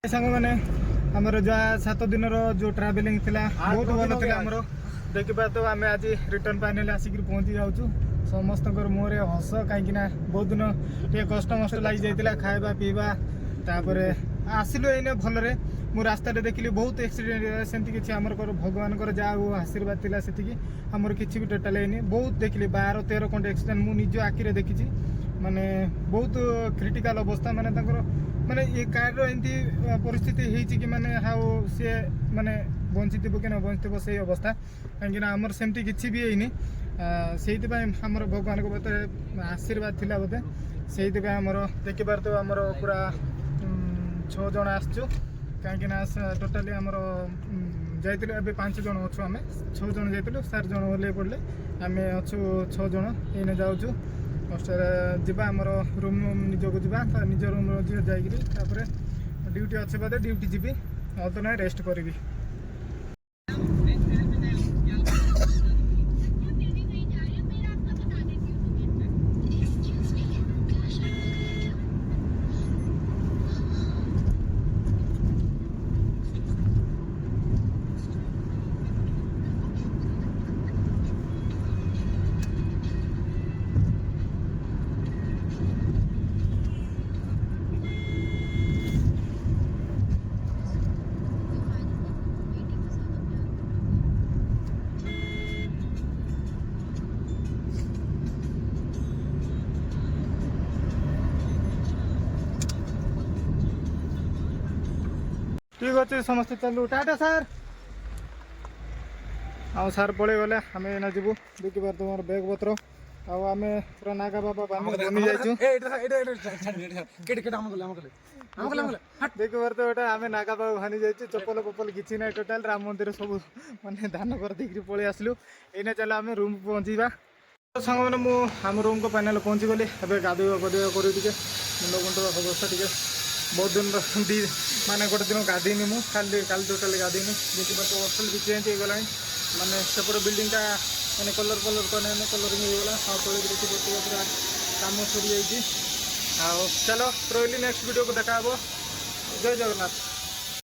सांग मैंने आमर जो 7 दिन जो ट्रावेलिंग थिला बहुत भल थिला आमर देखा तो आम आज रिटर्न फाइनाली आसिक पहुँची जाऊँ समस्त मुहर हस कहीं बहुत दिन टे कष्ट मस्ट लगी जाता खावा पीवा तापर आसिलु एने भलरे मु रास्ता देखिली बहुत एक्सीडेंट सेमती किसी आमर भगवान जहाँ वो आशीर्वाद थिला सेतिकी आमर किसी भी टोटाल है बहुत देखिली 12-13 खंड एक्सीडेंट मु निज आखिरे देखी माने बहुत क्रिटिकल अवस्था माने माने ये कार एमती परिस्थिति होती कि माने हाउ सी माने बंचित कि न बंचित से अवस्था कहीं आमर सेमती किसी भी है से आमर भगवान को आशीर्वाद थिला बोधे से आमर देखिपार तो आमर पूरा 6 जन आसचु कहीं टोटाली आमर जाइलु ए 5 जन अच्छु आम 6 जन जाइलु 4 जन ओल्ले पड़े आम अच्छु 6 जन ये जाऊँ जावा आमर रूम निजक जा निज रूम जाकर ड्यूटी अच्छे बोधे ड्यूटी जीवी तो ना रेस्ट करी। ठीक अच्छे समस्त चलू टाटा सार आउ सार पड़े गले आम एना जीवु देखिपार तुम बैग पत्र आम पूरा नागा बाबा बनी जाइए देखिपार तो ये आम नागा बाबा भानी जाइए चप्पल पप्पल किसी ना टोटाल राम मंदिर सब माने धान कर देख पलि आसलु एने चलो आम रूम पहुँचा सांग मैंने मुझ रूम को फाइनाल पहुँची गली ए गाधोवा पाधोवा कर मुंड मुंड अवस्था टी बहुत दिन दी माने गोटे दिन गाधीनी मु काली टोटाली गाधीनी देखिए तो हॉस्टल भी चेंज हो गला माने सेपट बिल्डिंगटा माने कलर कलरिंग हो गला तले देखिए पूरा काम सरी जाइए चलो रही नेक्स्ट वीडियो को देखा जय जगन्नाथ।